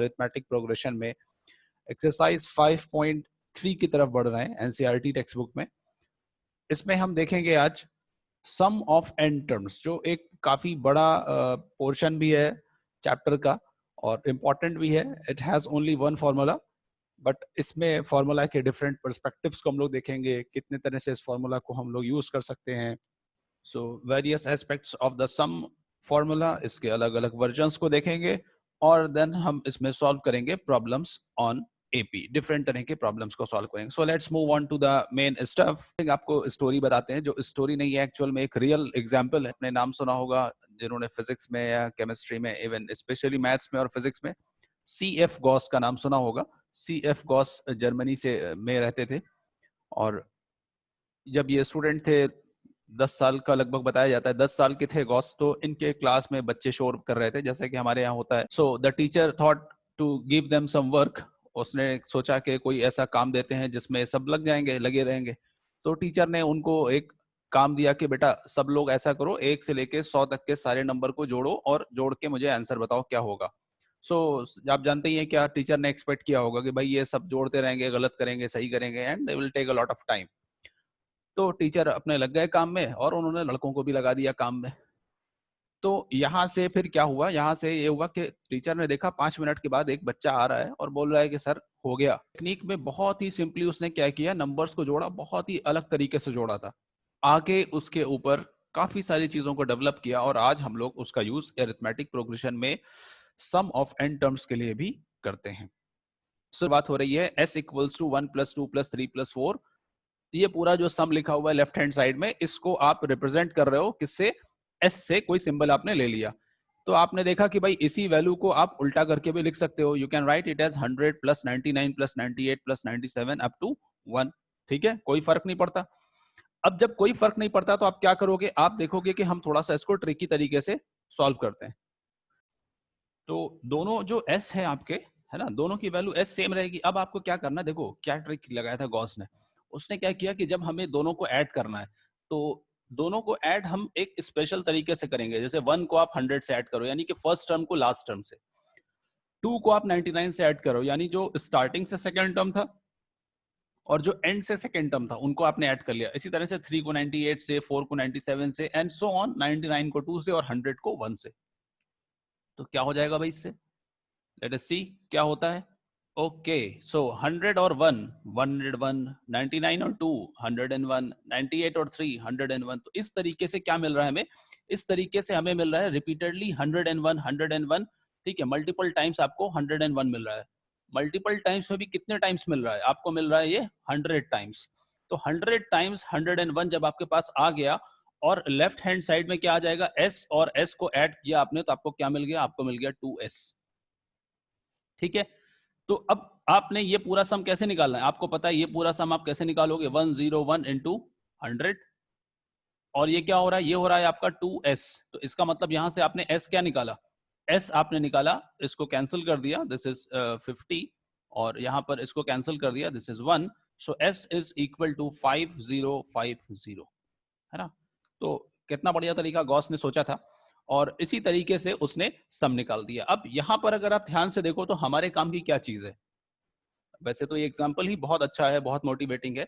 Arithmetic progression में exercise 5.3 की तरफ बढ़ रहे हैं एनसीईआरटी टेक्स्ट बुक में। इसमें हम देखेंगे आज सम ऑफ एन टर्म्स, जो एक काफी बड़ा पोर्शन भी है चैप्टर का और इम्पॉर्टेंट भी है। It has only one formula, but इसमें फॉर्मूला के डिफरेंट पर्सपेक्टिव्स को हम लोग देखेंगे, कितने तरह से इस फॉर्मूला को हम लोग यूज कर सकते हैं। So various aspects of the sum formula, इसके अलग अलग वर्जन्स को देखेंगे और देन हम इसमें सॉल्व करेंगे प्रॉब्लम्स ऑन एपी, डिफरेंट तरह के प्रॉब्लम्स को सॉल्व करेंगे। So let's move on to the main stuff. आपको स्टोरी बताते हैं, जो स्टोरी नहीं है एक्चुअल में एक रियल एग्जांपल है। आपने नाम सुना होगा जिन्होंने फिजिक्स में या केमिस्ट्री में, इवन स्पेशली मैथ्स में और फिजिक्स में, CF गॉस का नाम सुना होगा। CF गॉस जर्मनी से में रहते थे और जब ये स्टूडेंट थे 10 साल का लगभग बताया जाता है, 10 साल के थे गॉस, तो इनके क्लास में बच्चे शोर कर रहे थे जैसे कि हमारे यहाँ होता है। So the teacher thought to give them some work. उसने सोचा कि कोई ऐसा काम देते हैं जिसमें सब लगे रहेंगे। तो टीचर ने उनको एक काम दिया कि बेटा सब लोग ऐसा करो, 1 से लेके 100 तक के सारे नंबर को जोड़ो और जोड़ के मुझे आंसर बताओ क्या होगा। आप जानते ही हैं क्या टीचर ने एक्सपेक्ट किया होगा कि भाई ये सब जोड़ते रहेंगे, गलत करेंगे, सही करेंगे, and they will take a lot of time. तो टीचर अपने लग गए काम में और उन्होंने लड़कों को भी लगा दिया काम में। तो यहाँ से फिर क्या हुआ, यहाँ से ये हुआ कि टीचर ने देखा 5 मिनट के बाद एक बच्चा आ रहा है और बोल रहा है कि सर हो गया। टेक्निक में बहुत ही सिंपली उसने क्या किया, नंबर्स को जोड़ा, बहुत ही अलग तरीके से जोड़ा था। आगे उसके ऊपर काफी सारी चीजों को डेवलप किया और आज हम लोग उसका यूज अरिथमेटिक प्रोग्रेशन में सम ऑफ एन टर्म्स के लिए भी करते हैं। सो बात हो रही है s इक्वल्स टू 1 + 2 + 3 + 4। ये पूरा जो सम लिखा हुआ है लेफ्ट हैंड साइड में, इसको आप रिप्रेजेंट कर रहे हो किससे, s से। कोई सिंबल आपने ले लिया तो आपने देखा कि भाई इसी वैल्यू को आप उल्टा करके भी लिख सकते हो। You can write it as 100 + 99 + 98 + 97 up to 1। ठीक है, कोई फर्क नहीं पड़ता। अब जब कोई फर्क नहीं पड़ता तो आप क्या करोगे, आप देखोगे कि हम थोड़ा सा इसको ट्रिकी तरीके से सॉल्व करते हैं। तो दोनों जो s है आपके, है ना, दोनों की वैल्यू s सेम रहेगी। अब आपको क्या करना है, देखो क्या ट्रिक लगाया था गॉस ने। उसने क्या किया कि जब हमें दोनों को ऐड करना है तो दोनों को ऐड हम एक स्पेशल तरीके से करेंगे। जैसे 1 को आप 100 से ऐड करो यानी कि फर्स्ट टर्म को लास्ट टर्म से, 2 को आप 99 से ऐड करो यानी जो स्टार्टिंग से सेकेंड टर्म था और जो एंड से सेकेंड टर्म था उनको आपने ऐड कर लिया। इसी तरह से 3 को 98 से, 4 को 97 से, एंड सो ऑन, 99 को 2 से और 100 को 1 से। तो क्या हो जाएगा भाई इससे, लेट अस सी क्या होता है। ओके, सो 100 और 1 101, 99 और 2 101, 98 और 3 101। तो इस तरीके से क्या मिल रहा है हमें, इस तरीके से हमें मिल रहा है रिपीटेडली 101 101। ठीक है, मल्टीपल टाइम्स आपको 101 मिल रहा है। मल्टीपल टाइम्स में भी कितने टाइम्स मिल रहा है आपको, मिल रहा है ये 100 टाइम्स। तो 100 टाइम्स 101 जब आपके पास आ गया और लेफ्ट हैंड साइड में क्या आ जाएगा, s, और s को ऐड किया आपने तो आपको क्या मिल गया, आपको मिल गया 2s। ठीक है, तो अब आपने ये पूरा सम कैसे निकालना है, आपको पता है ये पूरा सम आप कैसे निकालोगे, 101 इंटू 100, और ये क्या हो रहा है, ये हो रहा है आपका 2s। तो इसका मतलब यहां से आपने s क्या निकाला, s आपने निकाला, इसको कैंसिल कर दिया, दिस इज 50, और यहां पर इसको कैंसिल कर दिया, this is 1। So s is equal to 5050, है ना। तो कितना बढ़िया तरीका गॉस ने सोचा था और इसी तरीके से उसने सम निकाल दिया। अब यहां पर अगर आप ध्यान से देखो तो हमारे काम की क्या चीज है, वैसे तो ये एग्जांपल ही बहुत अच्छा है, बहुत मोटिवेटिंग है,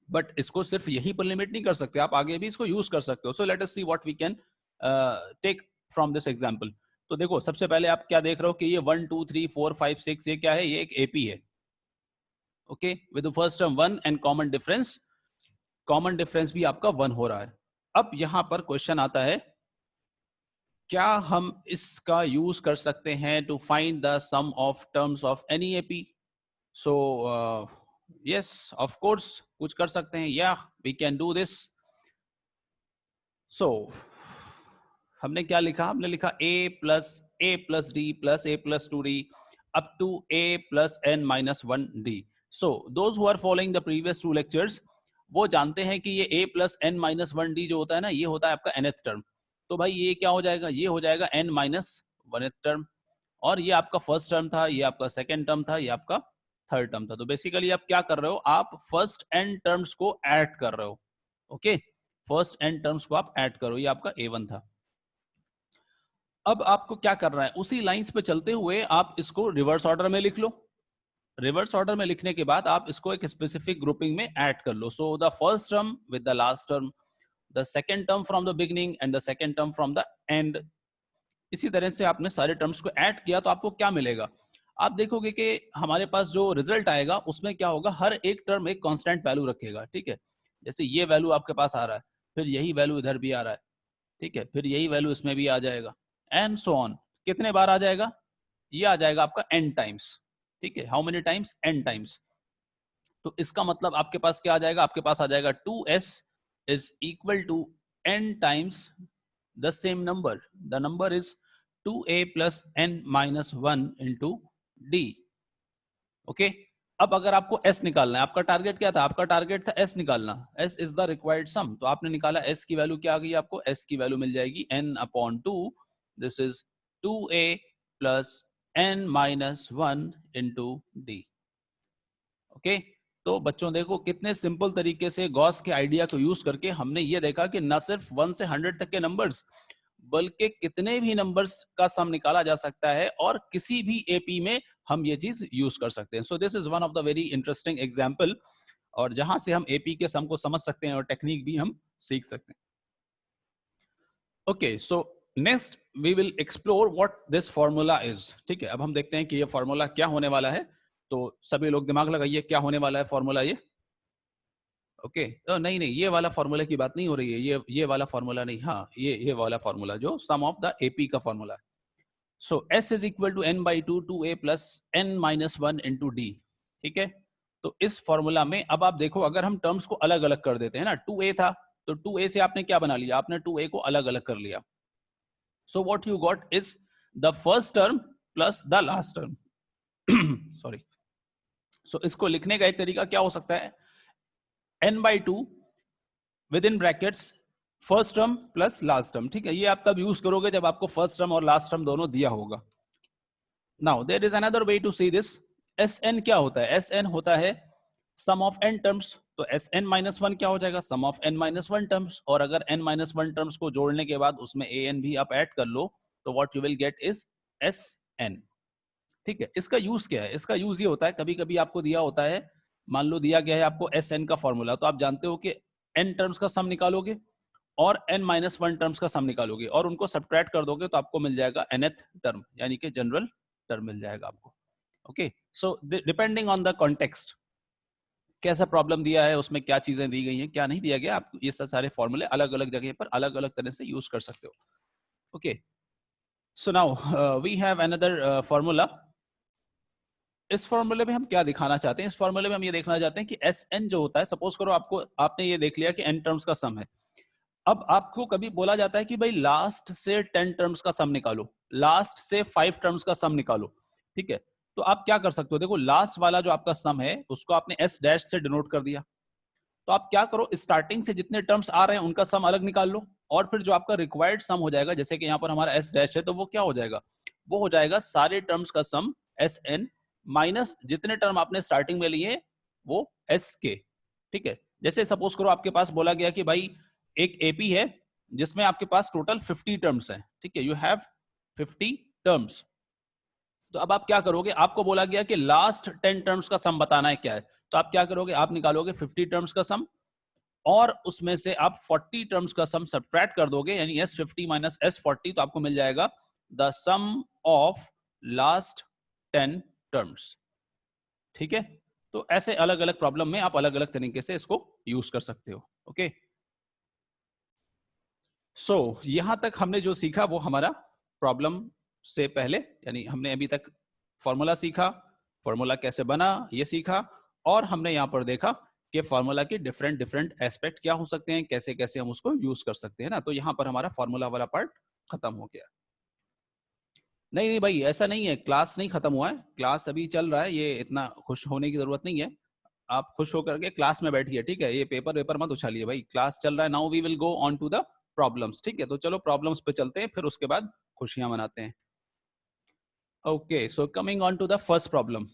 बट इसको सिर्फ यहीं पर लिमिट नहीं कर सकते, आप आगे भी इसको यूज कर सकते हो। So let us see what we can take from this example. तो देखो सबसे पहले आप क्या देख रहे हो कि ये 1 2 3 4 5 6 ये क्या है, ये एक एपी है। Okay, with the first term 1 and common difference भी आपका 1 हो रहा है। अब यहां पर क्वेश्चन आता है, क्या हम इसका यूज कर सकते हैं to find the sum of terms of any AP. So yes, of course कुछ कर सकते हैं, या we can do this. So हमने क्या लिखा, हमने लिखा a+ d + a+2d up to a+n-1d। So those who are following the previous 2 lectures वो जानते हैं कि ये a+n-1d जो होता है ना, ये होता है आपका nth टर्म। तो भाई ये क्या हो जाएगा, ये हो जाएगा n-1th टर्म, और ये आपका फर्स्ट टर्म था, ये आपका सेकेंड टर्म था, ये आपका थर्ड टर्म था। तो बेसिकली आप क्या कर रहे हो, आप फर्स्ट n टर्म्स को ऐड कर रहे हो। ओके, फर्स्ट n टर्म्स को आप ऐड करो, ये आपका a1 था। अब आपको क्या करना है, उसी लाइंस पे चलते हुए आप इसको रिवर्स ऑर्डर में लिख लो। रिवर्स ऑर्डर में लिखने के बाद आप इसको एक स्पेसिफिक ग्रुपिंग में ऐड कर लो। So the first term with the last term, the second term from the beginning and the second term from the end. इसी तरह से आपने सारे टर्म्स को ऐड किया तो आपको क्या मिलेगा, आप देखोगे कि हमारे पास जो रिजल्ट आएगा उसमें क्या होगा, हर एक टर्म एक कांस्टेंट वैल्यू रखेगा। ठीक है, जैसे ये वैल्यू आपके पास आ रहा है, फिर यही वैल्यू इधर भी आ रहा है, ठीक है, फिर यही वैल्यू इसमें भी आ जाएगा, एंड सो ऑन। कितने बार आ जाएगा, ये आ जाएगा आपका n टाइम्स। ठीक है, how many times, n times. तो इसका मतलब आपके पास क्या आ जाएगा, आपके पास आ जाएगा 2s is equal to n times the same number, the number is 2a plus n minus 1 into d। Okay, अब अगर आपको s निकालना है, आपका टारगेट क्या था, आपका टारगेट था s निकालना, s इज द रिक्वायर्ड सम, तो आपने निकाला, s की वैल्यू क्या आ गई, आपको s की वैल्यू मिल जाएगी n upon 2, this is 2a plus n minus 1 into d। Okay, तो बच्चों देखो कितने सिंपल तरीके से गॉस के आइडिया को यूज करके हमने ये देखा कि न सिर्फ 1 से 100 तक के नंबर्स, बल्कि कितने भी नंबर्स का सम निकाला जा सकता है और किसी भी एपी में हम ये चीज यूज कर सकते हैं। So this is one of the very interesting example, और जहां से हम एपी के सम को समझ सकते हैं और टेक्निक भी हम सीख सकते हैं। Okay, so next we will explore what this formula is. ठीक है, अब हम देखते हैं कि ये फॉर्मूला क्या होने वाला है। तो सभी लोग दिमाग लगाइए, क्या होने वाला है फॉर्मूला ये। ओके, तो नहीं नहीं, ये वाला फॉर्मूला की बात नहीं हो रही है, ये वाला फॉर्मूला नहीं, हाँ ये वाला फॉर्मूला जो सम ऑफ द एपी का फॉर्मूला है। So s is equal to n by two 2a plus n minus 1 into d. ठीक है, तो इस फॉर्मूला में अब आप देखो, अगर हम टर्म्स को अलग अलग कर देते हैं ना, 2a था तो 2a से आपने क्या बना लिया, आपने 2a को अलग अलग कर लिया। So what you got is the first term plus the last term. Sorry, so इसको लिखने का एक तरीका क्या हो सकता है, n by two with in brackets first term plus last term. ठीक है, ये आप तब यूज करोगे जब आपको फर्स्ट टर्म और लास्ट टर्म दोनों दिया होगा। Now there is another way to see this. Sn क्या होता है, Sn होता है सम ऑफ n टर्म्स, तो Sn माइनस 1 क्या हो जाएगा, sum of n minus 1 terms, और अगर n माइनस 1 टर्म्स को जोड़ने के बाद उसमें an भी आप ऐड कर लो तो what you will get is Sn। ठीक है, इसका यूज क्या है, इसका यूज ये होता है, कभी कभी आपको दिया होता है, मान लो दिया गया है आपको Sn का फॉर्मूला, तो आप जानते हो कि n टर्म्स का सम निकालोगे और n माइनस 1 टर्म्स का सम निकालोगे और उनको सब्ट्रैक्ट कर दोगे तो आपको मिल जाएगा nth टर्म, यानी कि जनरल टर्म मिल जाएगा आपको। Okay, so depending on the context, कैसा प्रॉब्लम दिया है, उसमें क्या चीजें दी गई हैं, क्या नहीं दिया गया, आप ये सारे फॉर्मूले अलग अलग जगह पर अलग अलग तरह से यूज कर सकते हो। Okay, so now we have another formula. इस फॉर्मूले में हम क्या दिखाना चाहते हैं, इस फॉर्मूले में हम ये देखना चाहते हैं कि Sn जो होता है, सपोज करो आपको, आपने ये देख लिया कि n टर्म्स का सम है। अब आपको कभी बोला जाता है कि भाई लास्ट से 10 टर्म्स का सम निकालो, लास्ट से 5 टर्म्स का सम निकालो। ठीक है, तो आप क्या कर सकते हो, देखो लास्ट वाला जो आपका सम है उसको आपने s डैश से डिनोट कर दिया, तो आप क्या करो, स्टार्टिंग से जितने टर्म्स आ रहे हैं उनका सम अलग निकाल लो, और फिर जो आपका रिक्वायर्ड सम हो जाएगा, जैसे कि यहाँ पर हमारा s डैश है, तो वो क्या हो जाएगा, वो हो जाएगा सारे टर्म्स का सम Sn माइनस जितने टर्म आपने स्टार्टिंग में लिए वो Sk। ठीक है, जैसे सपोज करो आपके पास बोला गया कि भाई एक एपी है जिसमें आपके पास टोटल 50 टर्म्स हैं। ठीक है, यू हैव 50 टर्म्स, तो अब आप क्या करोगे, आपको बोला गया कि लास्ट 10 टर्म्स का सम बताना है क्या है, तो आप क्या करोगे, आप निकालोगे 50 टर्म्स का सम और उसमें से आप 40 टर्म्स का सम सब्ट्रैक्ट कर दोगे, यानी S50 माइनस S40, तो आपको मिल जाएगा the sum of last 10 terms. ठीक है, तो ऐसे अलग अलग प्रॉब्लम में आप अलग अलग तरीके से इसको यूज कर सकते हो। ओके, सो यहां तक हमने जो सीखा वो हमारा प्रॉब्लम से पहले, यानी हमने अभी तक फॉर्मूला सीखा, फॉर्मूला कैसे बना ये सीखा, और हमने यहां पर देखा कि फॉर्मूला के डिफरेंट डिफरेंट एस्पेक्ट क्या हो सकते हैं, कैसे कैसे हम उसको यूज कर सकते हैं ना। तो यहां पर हमारा फॉर्मूला वाला पार्ट खत्म हो गया। नहीं नहीं भाई, ऐसा नहीं है, क्लास नहीं खत्म हुआ है, क्लास अभी चल रहा है, ये इतना खुश होने की जरूरत नहीं है। आप खुश होकर के क्लास में बैठिए, ठीक है, ये पेपर वेपर मत उछालिए भाई, क्लास चल रहा है। Now we will go on to the problems. ठीक है, तो चलो प्रॉब्लम्स पे चलते हैं, फिर उसके बाद खुशियां मनाते हैं। Okay, so coming on to the first problem.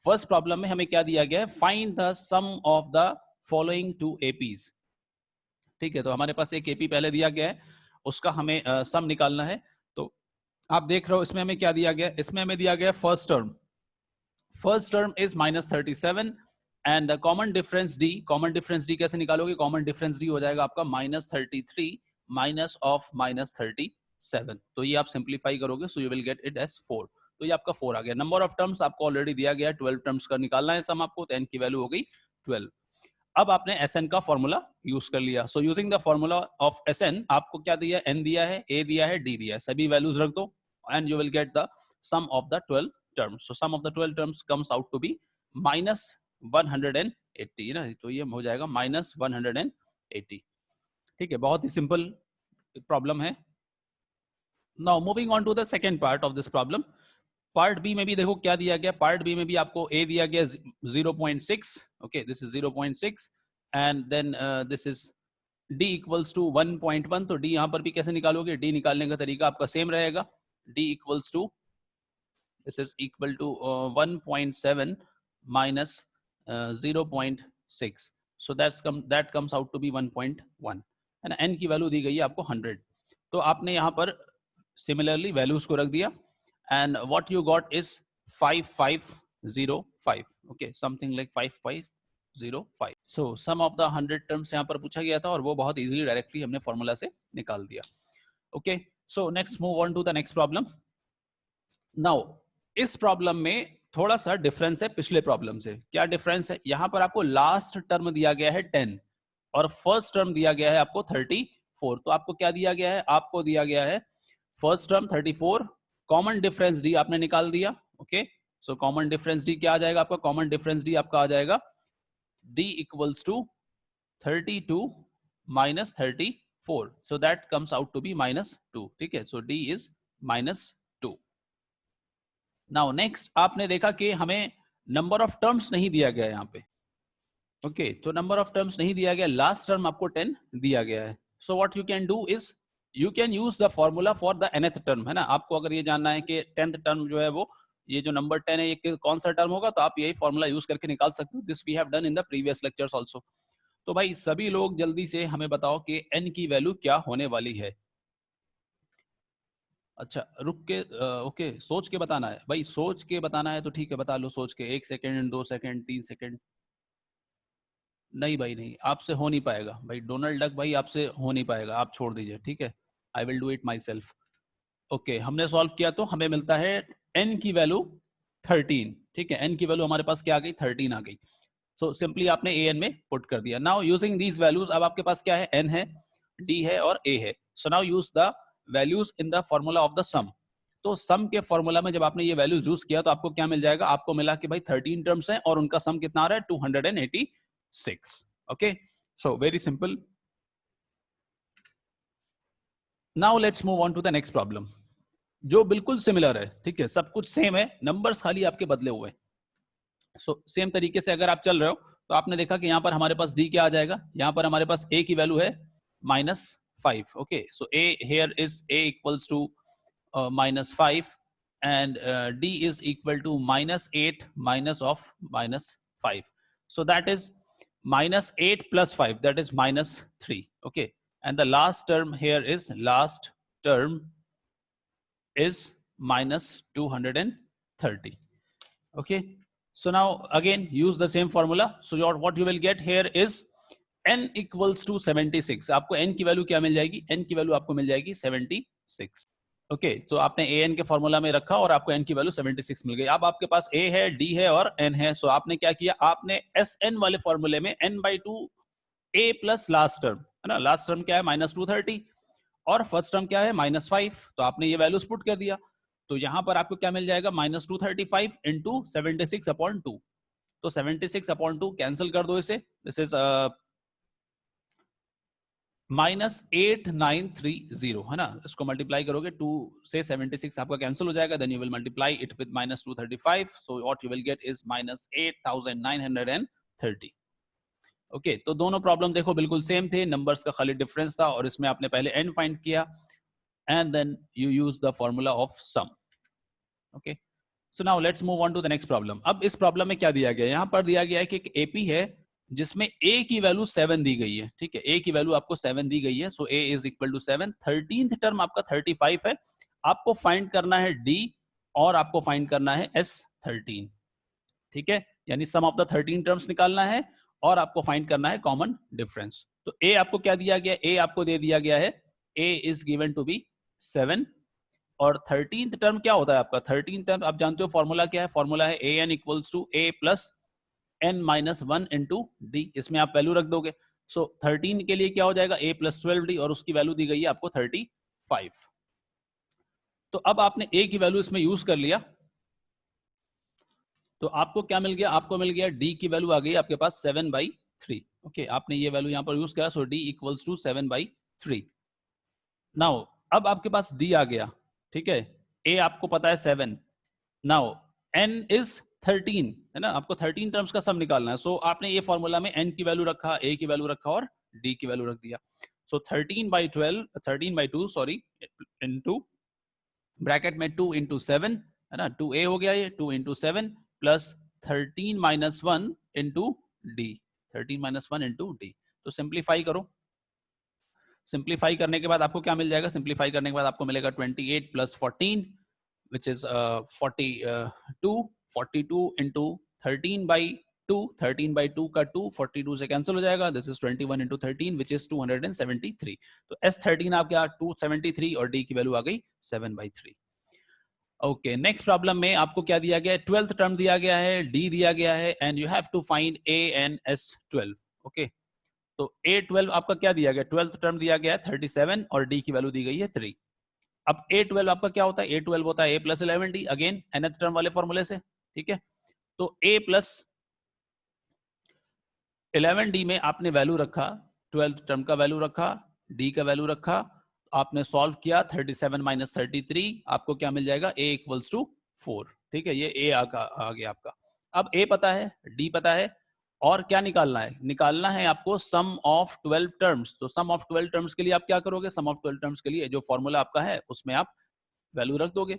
First problem में हमें क्या दिया गया है, find the sum of the following two APs. ठीक है, तो हमारे पास एक एपी पहले दिया गया है, उसका हमें सम निकालना है। तो आप देख रहे हो इसमें हमें क्या दिया गया, इसमें हमें दिया गया first term, first term is -37 and the common difference D, common difference D कैसे निकालोगे, कॉमन डिफरेंस डी हो जाएगा आपका -33 माइनस ऑफ -37, तो ये आप सिंप्लीफाई करोगे so you will get it as 4, तो ये आपका 4 आ गया। नंबर ऑफ टर्म्स आपको ऑलरेडी दिया गया, 12 टर्म्स का निकालना है सम आपको, तो n की वैल्यू हो गई 12। अब आपने Sn का फॉर्मूला यूज कर लिया, so using the formula of Sn आपको क्या दिया, n दिया है, a दिया है, d दिया है, सभी वैल्यूज रख दो and you will get the sum of the 12 terms. So sum of the 12 terms comes out to be -180 ना, तो ये हो जाएगा -180। ठीक है, बहुत ही सिंपल प्रॉब्लम है। Now moving on to the second part of this problem. Part B में भी देखो क्या दिया गया, पार्ट बी में भी आपको ए दिया गया 0.6, okay this is 0.6 and then this is d equals to 1.1, तो d यहां पर भी कैसे निकालोगे, d निकालने का तरीका आपका सेम रहेगा, d equals to this is equal to 1.7 minus 0.6, so that comes out to be 1.1 है ना। n की वैल्यू दी गई है आपको 100, तो आपने यहाँ पर सिमिलरली वैल्यूज को रख दिया and what you got is 5505, okay something like 5505। So sum of the 100 terms यहाँ पर पूछा गया था और वो बहुत इजीली डायरेक्टली हमने फॉर्मूला से निकाल दिया। Okay so next move on to the next problem. Now इस प्रॉब्लम में थोड़ा सा डिफरेंस है पिछले प्रॉब्लम से। क्या डिफरेंस है, यहां पर आपको लास्ट टर्म दिया गया है 10 और फर्स्ट टर्म दिया गया है आपको 34, तो आपको क्या दिया गया है, आपको दिया गया है first term 34, common difference D आपने निकाल दिया, okay so common difference D क्या आ जाएगा आपका, कॉमन डिफरेंस डी आपका आ जाएगा d equals to 32 minus 34, so that comes out to be -2, ठीक है, so d is -2। Now next आपने देखा कि हमें नंबर ऑफ टर्म्स नहीं दिया गया यहाँ पे, ओके तो नंबर ऑफ टर्म्स नहीं दिया गया, लास्ट टर्म आपको 10 दिया गया है। So what you can do is you can use the formula for the nth term, है ना। आपको अगर ये जानना है कि 10th टर्म जो है वो ये जो नंबर 10 है ये कौन सा टर्म होगा, तो आप यही फॉर्मूला यूज करके निकाल सकते हो। This we have done in the previous lectures also. तो भाई सभी लोग जल्दी से हमें बताओ कि n की वैल्यू क्या होने वाली है। अच्छा रुक के ओके सोच के बताना है भाई, सोच के बताना है तो ठीक है बता लो, सोच के 1 सेकेंड 2 सेकेंड 3 सेकेंड। नहीं भाई नहीं, आपसे हो नहीं पाएगा भाई, डोनाल्ड डक भाई आपसे हो नहीं पाएगा, आप छोड़ दीजिए, ठीक है, I will do it my self. Okay हमने सॉल्व किया तो हमें मिलता है n की वैल्यू 13, ठीक है, n की वैल्यू हमारे पास क्या आ गई, 13 आ गई। सो सिंपली आपने an में पुट कर दिया। नाउ यूजिंग दीज वैल्यूज, अब आपके पास क्या है, n है, d है और a है। So now use the values in the formula of the sum. तो सम के फॉर्मूला में जब आपने ये वैल्यूज यूज किया तो आपको क्या मिल जाएगा, आपको मिला कि भाई 13 टर्म्स हैं और उनका सम कितना आ रहा है 286। Okay so very simple. Now let's move on to the next problem जो बिल्कुल सिमिलर है, ठीक है, सब कुछ सेम है, नंबर्स खाली आपके बदले हुए। सो सेम तरीके से अगर आप चल रहे हो तो आपने देखा कि यहाँ पर हमारे पास d क्या आ जाएगा, यहाँ पर हमारे पास a की वैल्यू है -5, okay so a here is a equals to -5 and d is equal to -8 minus of -5, so that is -8 plus 5, that is -3, okay, and the last term here is last term is -230, okay. So now again use the same formula, so what you will get here is n equals to 76, आपको n की value क्या मिल जाएगी, n की value आपको मिल जाएगी 76, okay तो आपने an के फॉर्मूला में रखा और आपको n की वैल्यू 76 मिल गई। अब आपके पास a है, d है और n है, सो आपने क्या किया, आपने Sn वाले फॉर्मूले में n/2 a plus last term है ना, लास्ट टर्म क्या है -230 और फर्स्ट टर्म क्या है -5, तो आपने ये वैल्यूज पुट कर दिया, तो यहां पर आपको क्या मिल जाएगा -235 इंटू 76/2, तो 76/2 कैंसिल कर दो इसे, दिस इज -8930 है ना, इसको मल्टीप्लाई करोगे 2 से 76 आपका कैंसिल हो जाएगा, then you will multiply it with -235, so what you will get is -8930। Okay तो दोनों प्रॉब्लम देखो बिल्कुल सेम थे, नंबर्स का खाली डिफरेंस था और इसमें आपने पहले n फाइंड किया and then you use the formula of sum, okay so now let's move on to the next problem. अब इस प्रॉब्लम में क्या दिया गया है, यहां पर दिया गया है कि एक एपी है जिसमें a की वैल्यू 7 दी गई है, ठीक है, a की वैल्यू आपको 7 दी गई है, so a is equal to 7, 13th term आपका 35 है आपको फाइंड करना है डी और आपको फाइंड करना है S13, ठीक है, यानी सम ऑफ द 13 टर्म्स निकालना है और आपको फाइंड करना है कॉमन डिफरेंस। तो ए आपको क्या दिया गया, ए आपको दे दिया गया है ए इज गिवन टू बी 7 और 13th टर्म क्या होता है आपका, 13th टर्म आप जानते हो फॉर्मूला क्या है, फॉर्मूला है a n equals to a plus n minus 1 into d, इसमें आप वैल्यू रख दोगे। सो 13 के लिए क्या हो जाएगा a प्लस 12d और उसकी वैल्यू दी गई है आपको 35। तो अब आपने a की वैल्यू इसमें यूज कर लिया, तो आपको क्या मिल गया, आपको मिल गया d की वैल्यू आ गई आपके पास 7/3। ओके, आपने ये वैल्यू यहां पर यूज करा, सो d इक्वल्स टू 7/3। नाउ अब आपके पास d आ गया, ठीक है, a आपको पता है 7, नाउ n इज 13 है ना, आपको 13 टर्म्स का सम निकालना है। सो आपने ये फॉर्मूला में n की वैल्यू रखा, a की वैल्यू रखा और d की वैल्यू रख दिया। सो 13/2 सॉरी इनटू ब्रैकेट में 2 इंटू 7 है ना, 2a हो गया ये, 2 into 7 plus 13 minus 1 into D, 13 minus 1 into D. तो सिंप्लीफाई करो, सिंप्लीफाई करने के बाद आपको क्या मिल जाएगा, सिंप्लीफाई करने के बाद आपको मिलेगा 28 प्लस 14 which is 42 into 13/2, 13/2 का 2 42 से कैंसिल हो जाएगा, this is 21 into 13 which is 273। तो S13 आप क्या 273 और D की वैल्यू आ गई 7/3। ओके, नेक्स्ट प्रॉब्लम में आपको क्या दिया गया है, 12th टर्म दिया गया है, D दिया गया है and you have to find A and S12। Okay, तो A12 आपका क्या दिया गया, 12th टर्म दिया गया है 37 और D की वैल्यू दी गई है 3। अब A12 आपका क्या होता है, A12 होता है A plus 11D, again nth term वाले फॉर्मूले से, ठीक है। तो A प्लस 11D में आपने वैल्यू रखा, 12th टर्म का वैल्यू रखा, D का वैल्यू रखा, आपने सॉल्व किया, 37 माइनस 33 आपको क्या मिल जाएगा, A इक्वल्स टू 4, ठीक है, ये A आ गया आपका। अब A पता है, D पता है, और क्या निकालना है, निकालना है आपको सम ऑफ 12 टर्म्स। तो सम ऑफ 12 टर्म्स के लिए आप क्या करोगे, सम ऑफ 12 टर्म्स के लिए जो फॉर्मूला आपका है उसमें आप वैल्यू रख दोगे,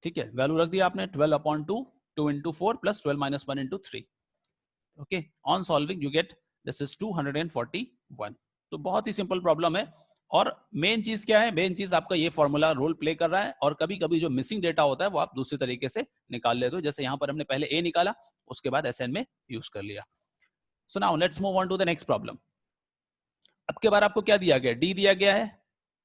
ठीक है, वैल्यू रख दिया आपने 12/2, 2 into 4 plus 12 minus 1 into 3। Okay, on solving you get this is 241। तो बहुत ही सिंपल प्रॉब्लम है, और मेन चीज क्या है, मेन चीज आपका ये फॉर्मूला रोल प्ले कर रहा है, और कभी कभी जो मिसिंग डेटा होता है वो आप दूसरे तरीके से निकाल लेते हो, जैसे यहाँ पर हमने पहले ए निकाला, उसके बाद SN में यूज कर लिया। So now let's move on to the next problem. अब के बार आपको क्या दिया गया, डी दिया गया है,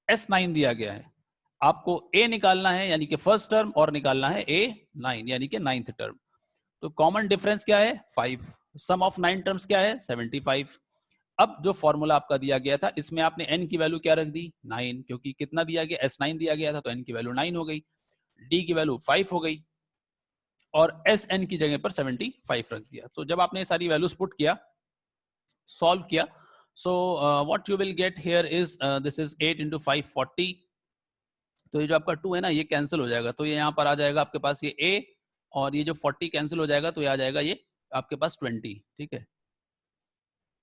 S9 दिया गया है, आपको ए निकालना है यानी कि फर्स्ट टर्म, और निकालना है A9 यानी कि 9th टर्म। तो कॉमन डिफरेंस क्या है 5, सम ऑफ 9 टर्म्स क्या है 75। अब जो फॉर्मूला आपका दिया गया था इसमें आपने n की वैल्यू क्या रख दी 9, क्योंकि कितना दिया गया S9 दिया गया था, तो n की वैल्यू 9 हो गई, d की वैल्यू 5 हो गई, और SN की जगह पर 75 रख दिया। तो जब आपने सारी वैल्यूज पुट किया, सॉल्व किया, सो what you will get here is this is 8 into 5 40। तो ये जो आपका 2 है ना ये कैंसिल हो जाएगा, तो ये यहाँ पर आ जाएगा आपके पास ये a, और ये जो 40 कैंसिल हो जाएगा तो ये आ जाएगा ये आपके पास 20, ठीक है।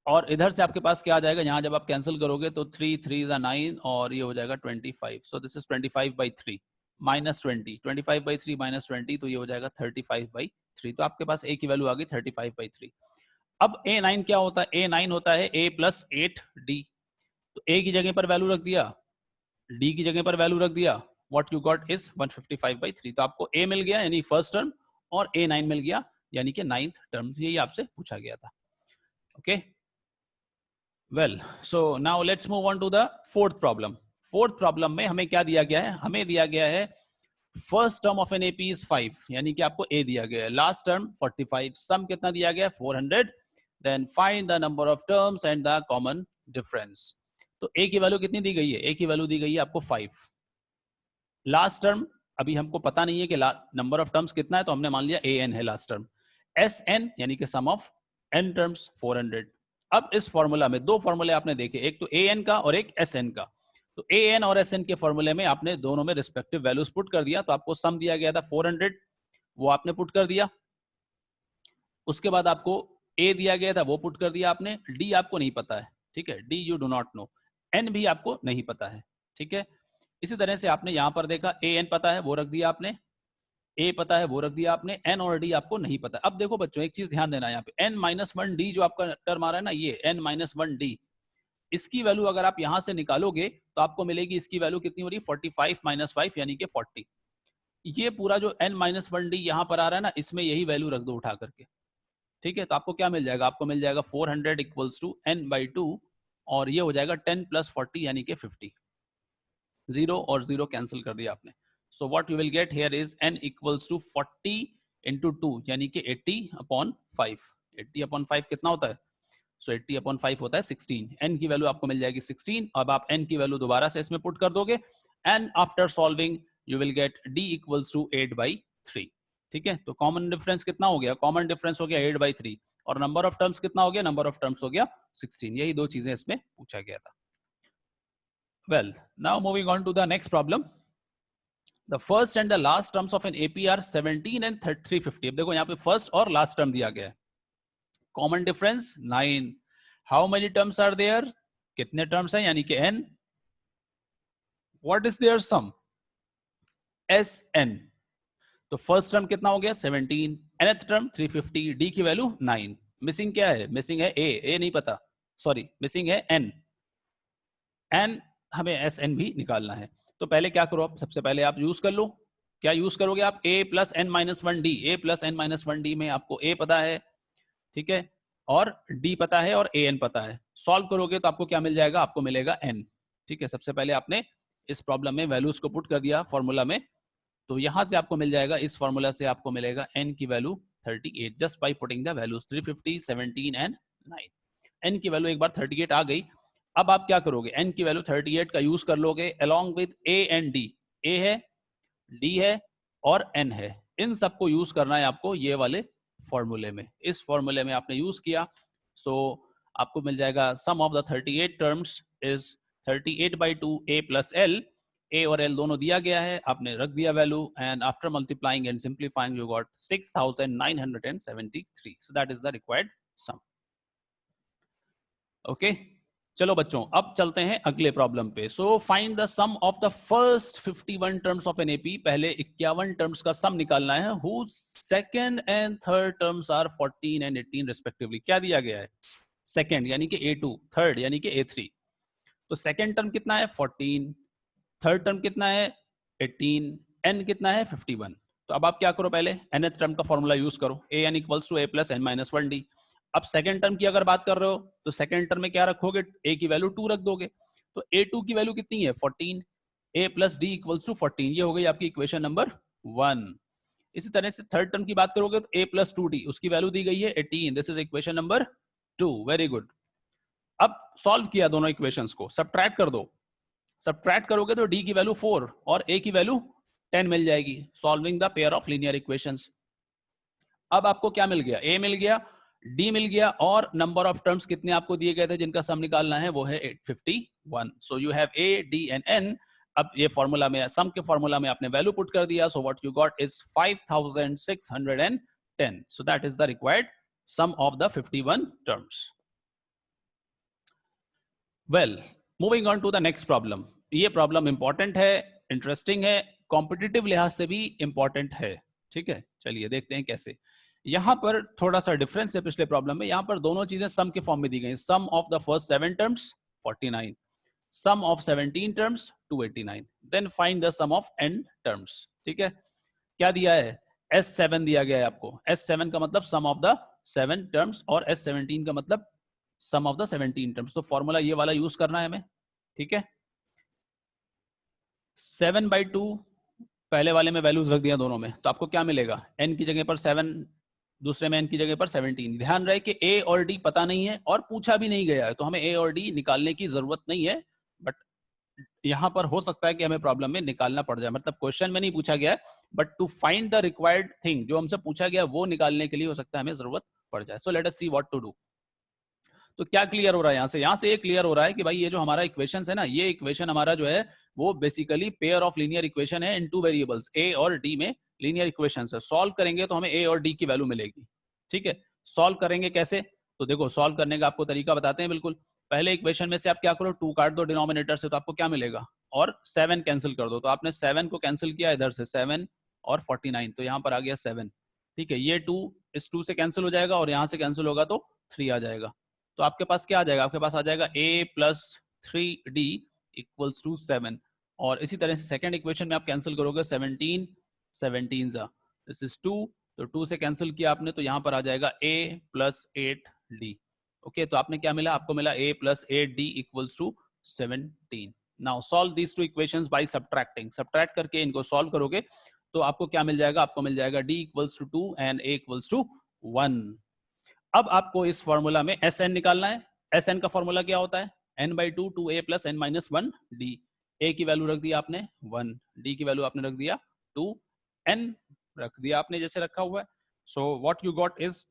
और इधर से आपके पास क्या आ जाएगा, यहाँ जब आप कैंसिल करोगे तो 3 3 9 और ये हो जाएगा 25। So this is 25/3 minus 20, 25/3 minus 20, तो ये हो जाएगा 35/3। तो आपके पास a की वैल्यू आ गई 35/3। अब A9 क्या होता है, A9 होता है A प्लस 8D। तो A की जगह पर वैल्यू रख दिया, D की जगह पर वैल्यू रख दिया, व्हाट यू गॉट इज 155/3। तो आपको A मिल गया यानी फर्स्ट टर्म, और A9 मिल गया यानी कि 9th टर्म, यही आपसे पूछा गया था। Okay, well, so now let's move on to the fourth problem. Fourth problem में हमें क्या दिया गया है, हमें दिया गया है first term of an AP is 5, यानी कि आपको ए दिया गया है, लास्ट टर्म 45, सम कितना दिया गया है 400, then find the number of terms and the common difference. तो ए की वैल्यू कितनी दी गई है, ए की वैल्यू दी गई है आपको 5, लास्ट टर्म अभी हमको पता नहीं है कि नंबर ऑफ टर्म्स कितना है, तो हमने मान लिया an है लास्ट टर्म, SN यानी कि सम ऑफ n टर्म्स 400। अब इस फॉर्मूला में दो फॉर्मूले आपने देखे, एक तो an का और एक SN का। तो an और SN के फॉर्मूले में आपने दोनों में रिस्पेक्टिव वैल्यूज पुट कर दिया, तो आपको सम दिया गया था 400, वो आपने पुट कर दिया। उसके बाद आपको a दिया गया था, वो पुट कर दिया आपने, d आपको नहीं पता है, ठीक है, d you do not know, n भी आपको नहीं पता है, ठीक है। इसी तरह से आपने यहां पर देखा an पता है वो रख दिया आपने, a पता है वो रख दिया आपने, n और d आपको नहीं पता। अब देखो बच्चों एक चीज ध्यान देना, यहाँ पे n-1d जो आपका टर्म आ रहा है ना, ये n-1d, इसकी वैल्यू अगर आप यहां से निकालोगे तो आपको मिलेगी, इसकी वैल्यू कितनी हो रही है 45 माइनस 5 यानी कि 40। ये पूरा जो n माइनस 1d यहां पर आ रहा है ना, इसमें यही वैल्यू रख दो उठा करके, ठीक है। तो आपको क्या मिल जाएगा, आपको मिल जाएगा 400 इक्वल्स टू n/2 और ये हो जाएगा 10 प्लस 40 यानी कि 50। जीरो और जीरो कैंसिल कर दिया आपने। So what you will get here is n equals to 40 into 2 यानी कि 80/5। 80/5 कितना होता है? सो 80/5 होता है 16। n की वैल्यू आपको मिल जाएगी 16। अब आप n की वैल्यू दोबारा से इसमें पुट कर दोगे and after solving you will get d equals to 8/3। ठीक है, तो कॉमन डिफरेंस कितना हो गया? कॉमन डिफरेंस हो गया 8/3 और नंबर ऑफ टर्म्स कितना हो गया? नंबर ऑफ टर्म्स हो गया 16। यही दो चीजें इसमें पूछा गया था। Well, now moving on to the next problem. The first and the last terms of an AP are 17 and 350. अब देखो यहाँ पे first और last term दिया गया है। Common difference 9. How many terms are there? कितने terms हैं यानी कि n? What is their sum? Sn. तो फर्स्ट टर्म कितना हो गया 17, nth टर्म 350, d की वैल्यू 9। मिसिंग क्या है? मिसिंग है a नहीं पता, सॉरी मिसिंग है n। n हमें Sn भी निकालना है। तो पहले क्या करो आप, सबसे पहले आप यूज कर लो। क्या यूज करोगे आप? a plus n minus 1d। a plus n minus 1d में आपको a पता है, ठीक है, और d पता है और an पता है। सॉल्व करोगे तो आपको क्या मिल जाएगा? आपको मिलेगा n। ठीक है, सबसे पहले आपने इस प्रॉब्लम में वैल्यूज को पुट कर दिया फॉर्मूला में, तो यहां से आपको मिल जाएगा, इस फॉर्मूला से आपको मिलेगा n की value 38 just by putting the values 350, 17 and 9। n की वैल्यू एक बार 38 आ गई। अब आप क्या करोगे? n की वैल्यू 38 का यूज कर लोगे along with a and d। a है, d है और n है, इन सबको यूज करना है आपको ये वाले फॉर्मूले में। इस फॉर्मूले में आपने यूज किया, सो आपको मिल जाएगा sum of the 38 terms is 38/2 a plus l। a और l दोनों दिया गया है, आपने रख दिया value and after multiplying and simplifying you got 6973। So that is the required sum. Okay, चलो बच्चों अब चलते हैं अगले प्रॉब्लम पे। So find the sum of the first 51 terms of an AP. पहले 51 टर्म्स का सम निकालना है who second and third terms are 14 and 18 respectively. क्या दिया गया है? सेकंड यानी कि A2, थर्ड यानी कि A3। तो सेकंड टर्म कितना है 14, थर्ड टर्म कितना है 18, n कितना है 51। तो अब आप क्या करो, पहले nth टर्म का फॉर्मूला यूज करो, an equals to a plus n minus 1d। अब सेकंड टर्म की अगर बात कर रहे हो तो सेकंड टर्म में क्या रखोगे? a की वैल्यू 2 रख दोगे, तो a2 की वैल्यू कितनी है 14, a plus d equals to 14। ये हो गई आपकी इक्वेशन नंबर 1। इसी तरह से थर्ड टर्म की बात करोगे तो a प्लस 2d, उसकी वैल्यू दी गई है 18। This is equation number 2। Very good. अब सॉल्व किया दोनों इक्वेशंस को, सब्ट्रैक्ट कर दो। सब्ट्रैक्ट करोगे तो d की वैल्यू 4 और a की वैल्यू 10 मिल जाएगी। Solving the pair of linear equations. अब आपको क्या मिल गया? a मिल गया, d मिल गया और नंबर ऑफ टर्म्स कितने आपको दिए गए थे जिनका सम निकालना है? वो है 51। So you have a, d and n। अब ये फॉर्मूला में, सम के फॉर्मूला में आपने वैल्यू पुट कर दिया, so what you got is 5610। So that is the required sum of the 51 terms. Well, moving on to the next problem. ये problem important है, इंटरेस्टिंग है, कॉम्पिटिटिव लिहाज से भी इंपॉर्टेंट है। ठीक है, चलिए देखते हैं कैसे। यहां पर थोड़ा सा डिफरेंस है पिछले प्रॉब्लम में। यहां पर दोनों चीजें सम के फॉर्म में दी गई। Sum of the first 7 terms 49, sum of 17 terms 289, then find the sum of n terms. ठीक है, क्या दिया है? S7 दिया गया है आपको। S7 का मतलब सम ऑफ द 7 टर्म्स और S17 का मतलब सम ऑफ द 17 टर्म्स। तो फॉर्मूला ये वाला यूज करना है हमें। ठीक है, 7/2 पहले वाले में वैल्यूज रख दिया दोनों में, तो आपको क्या मिलेगा? n की जगह पर 7, दूसरे में n की जगह पर 17। ध्यान रहे कि a और d पता नहीं है और पूछा भी नहीं गया है, तो हमें a और d निकालने की जरूरत नहीं है। बट यहां पर हो सकता है कि हमें प्रॉब्लम में निकालना पड़ जाए, मतलब क्वेश्चन में नहीं पूछा गया है, but to find the required thing, जो हमसे पूछा गया वो निकालने के लिए हो सकता है हमें जरूरत पड़ जाए। So let us see what to do. तो क्या क्लियर हो रहा है यहाँ से? यहाँ से ये क्लियर हो रहा है कि भाई ये जो हमारा इक्वेशन है ना, ये इक्वेशन हमारा जो है वो basically pair of linear equation है इन टू वेरिएबल्स a और d में लीनियर इक्वेशन है। सॉल्व करेंगे तो हमें a और d की वैल्यू मिलेगी। ठीक है, सॉल्व करेंगे कैसे? तो देखो, सॉल्व करने का आपको तरीका बताते हैं। बिल्कुल, पहले इक्वेशन में से आप क्या करो, 2 काट दो डिनोमिनेटर से, तो आपको क्या मिलेगा? और 7 कैंसिल कर दो। तो आपने 7 को कैंसिल किया इधर से, 7 और 49, तो यहाँ पर आ गया 7। ठीक है, ये 2 इस 2 से कैंसिल हो जाएगा और यहाँ से कैंसिल होगा तो 3 आ जाएगा। तो आपके पास क्या आ जाएगा, आपके पास आ जाएगा a plus 3d equals to 7। और इसी तरह से सेकंड इक्वेशन में आप कैंसिल करोगे 17 17 जा, दिस इज 2, तो 2 से कैंसिल किया आपने, तो यहां पर आ जाएगा a प्लस 8d। ओके, तो आपने क्या मिला, आपको मिला a plus 8d equals to 17। Now solve these two equations by subtracting, subtract करके इनको सॉल्व करोगे तो आपको क्या मिल जाएगा, आपको मिल जाएगा d equals to 2 and a equals to 1। अब आपको इस फॉर्मूला में Sn निकालना है। Sn का फॉर्मूला क्या होता है, n by 2 two a plus n minus 1 d। a की वैल्यू रख दिया आपने 1, d की वैल्यू आपने रख दिया 2, n रख दिया आपने जैसे रखा हुआ है। So what you got is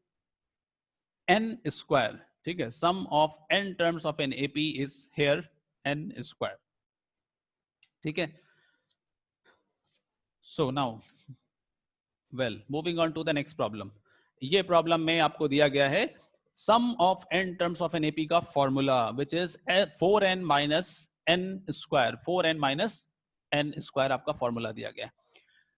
n square, ठीक है, sum of n terms of an AP is here n square, ठीक है। So now well moving on to the next problem. ये प्रॉब्लम में आपको दिया गया है sum of n terms of an AP का formula which is 4n minus n square, 4n minus n square आपका फॉर्मूला दिया गया है।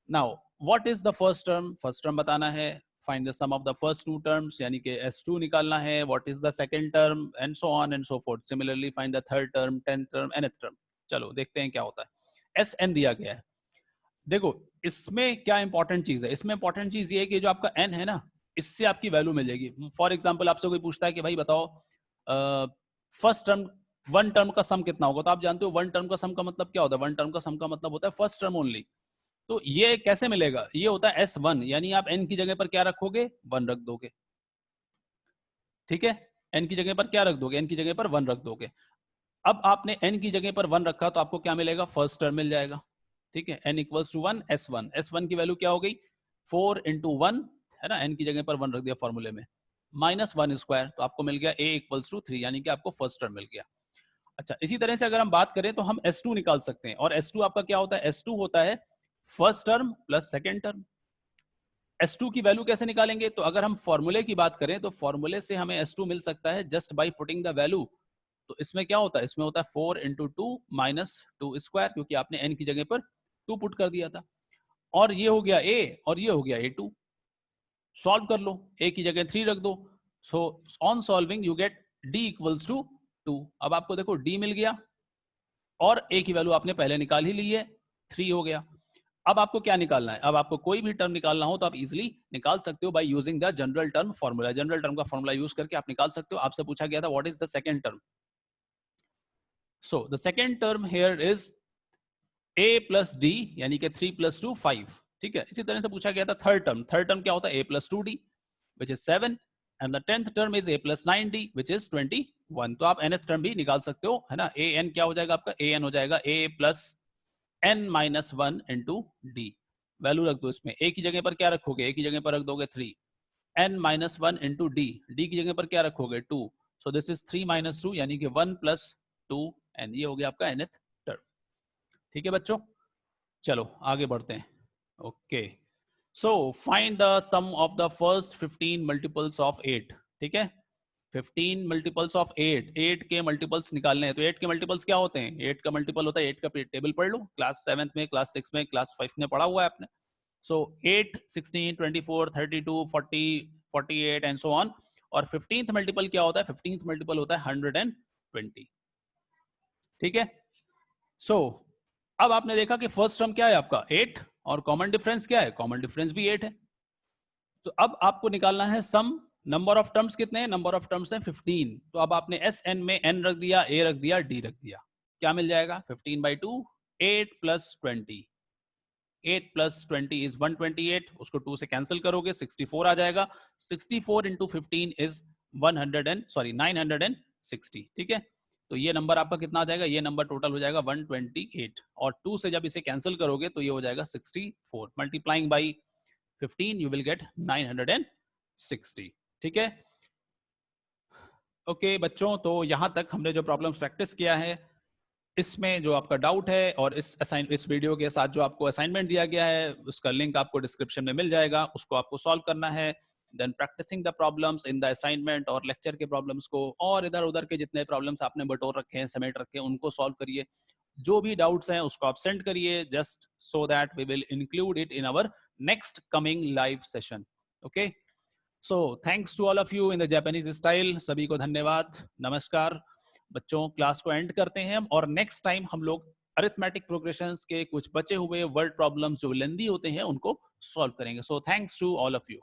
Now what is the first term, first term बताना है, find the sum of the first two terms यानी कि S2 निकालना है, what is the second term and so on and so forth. Similarly find the third term, 10th term, nth term. चलो देखते हैं क्या होता है। Sn दिया गया है, देखो इसमें क्या इंपॉर्टेंट चीज है, इसमें इंपॉर्टेंट चीज ये है कि जो आपका n है ना, इससे आपकी वैल्यू मिल जाएगी। फॉर एग्जांपल आपसे कोई पूछता है कि भाई बताओ फर्स्ट टर्म, वन टर्म का सम कितना होगा, तो आप जानते हो वन टर्म का सम का मतलब क्या होता है, वन टर्म का सम का मतलब होता है फर्स्ट टर्म ओनली। तो ये कैसे मिलेगा, ये होता है S1, यानी आप n की जगह पर क्या रखोगे, 1 रख दोगे, ठीक है। n की जगह पर क्या रख दोगे, n की जगह पर 1 रख दोगे। अब आपने n की जगह पर 1 रखा तो आपको क्या मिलेगा, फर्स्ट टर्म मिल जाएगा, ठीक है। n equals to 1 S1, S1 की वैल्यू क्या हो गई 4 इंटू 1, है ना, n की जगह पर 1 रख दिया फॉर्मूले में, माइनस 1 स्क्वायर, तो आपको मिल गया a इक्वल्स टू 3, यानी कि आपको फर्स्ट टर्म मिल गया। अच्छा, इसी तरह से अगर हम बात करें तो हम S2 निकाल सकते हैं, और S2 आपका क्या होता है, S2 होता है first term plus second term. S2 की वैल्यू कैसे निकालेंगे, तो अगर हम फॉर्मूले की बात करें तो फॉर्मूले से हमें S2 मिल सकता है just by putting the value. तो इसमें क्या होता है, इसमें होता है 4 इंटू 2 माइनस 2 स्क्वायर, क्योंकि आपने n की जगह पर 2 पुट कर दिया था। और ये हो गया a और ये हो गया a2। सॉल्व कर लो, a की जगह 3 रख दो, so on solving you get d equals to 2। अब आपको देखो d मिल गया और a की वैल्यू आपने पहले निकाल ही ली है, 3 हो गया। अब आपको क्या निकालना है, अब आपको कोई भी टर्म निकालना हो तो आप इजीली निकाल सकते हो by using the general term formula. General term का फॉर्मूला यूज करके आप निकाल सकते हो। आपसे पूछा गया था what is the second term, so the second term here is a plus D, यानी कि 3 प्लस 2 5, ठीक है। इसी तरह से पूछा गया था थर्ड टर्म, थर्ड टर्म क्या होता है a plus 2d which is 7, and the 10th term is a plus 9d which is 21। तो आप nth टर्म भी निकाल सकते हो, है ना। an क्या हो जाएगा आपका, an हो जाएगा a plus n minus 1 into D. Value रख दो इसमें, a की जगह पर क्या रखोगे, a की जगह पर रख दोगे 3, n minus 1 into D, D की जगह पर क्या रखोगे 2, सो दिस इज 3 माइनस 2 यानी कि 1 प्लस 2, एंड ये हो गया आपका nth टर्म, ठीक है बच्चों। चलो आगे बढ़ते हैं। Okay, so find the sum of the first 15 multiples of 8, ठीक है। 15 मल्टीपल्स ऑफ 8, 8 के मल्टीपल्स निकालने हैं। तो 8 के मल्टीपल्स क्या होते हैं, 8 का मल्टीपल होता है 8 का टेबल पढ़ लो, क्लास 7th में, क्लास 6 में, क्लास 5 में पढ़ा हुआ है आपने। सो 8 16 24 32 40 48 एंड सो ऑन। और 15th मल्टीपल क्या होता है, 15th मल्टीपल होता है 120, ठीक है। सो अब आपने देखा कि फर्स्ट टर्म क्या है आपका 8, और कॉमन डिफरेंस क्या है, कॉमन डिफरेंस भी 8 है। तो अब आपको निकालना है सम, नंबर ऑफ टर्म्स कितने हैं, नंबर ऑफ टर्म्स हैं 15। तो अब आपने Sn में n रख दिया, a रख दिया, d रख दिया, क्या मिल जाएगा 15 बाई 2, 8 प्लस 20, 8 प्लस 20 इज 128, उसको 2 से कैंसिल करोगे 64 आ जाएगा। 64 इंटू 15 इज 960, ठीक है। तो ये नंबर आपका कितना आ जाएगा, ये नंबर टोटल हो जाएगा 128, और 2 से जब इसे कैंसिल करोगे तो ये हो जाएगा 64, multiplying by 15 you will get 960, ठीक है। ओके बच्चों, तो यहां तक हमने जो प्रॉब्लम्स प्रैक्टिस किया है, इसमें जो आपका डाउट है और इस वीडियो के साथ जो आपको असाइनमेंट दिया गया है उसका लिंक आपको डिस्क्रिप्शन में मिल जाएगा, उसको आपको सॉल्व करना है। Then practising the problems in the assignment और लेक्चर के प्रॉब्लम्स को, और इधर उधर के जितने प्रॉब्लम्स आपने बटोर रखे हैं, समेट रखे हैं, उनको सॉल्व करिए। जो भी डाउट्स हैं उसको आप सेंड करिए, just so that we will include it in our next coming live session. Okay, so thanks to all of you in the Japanese style. सभी को धन्यवाद, नमस्कार। बच्चों क्लास को एंड करते हैं हम, और नेक्स्ट टाइम हम लोग अरिथमेटिक प्रोग्रेशंस के कुछ बचे हुए वर्ड प्रॉब्लम्स जो लेंदी होते हैं उनको सॉल्व करेंगे। So thanks to all of you.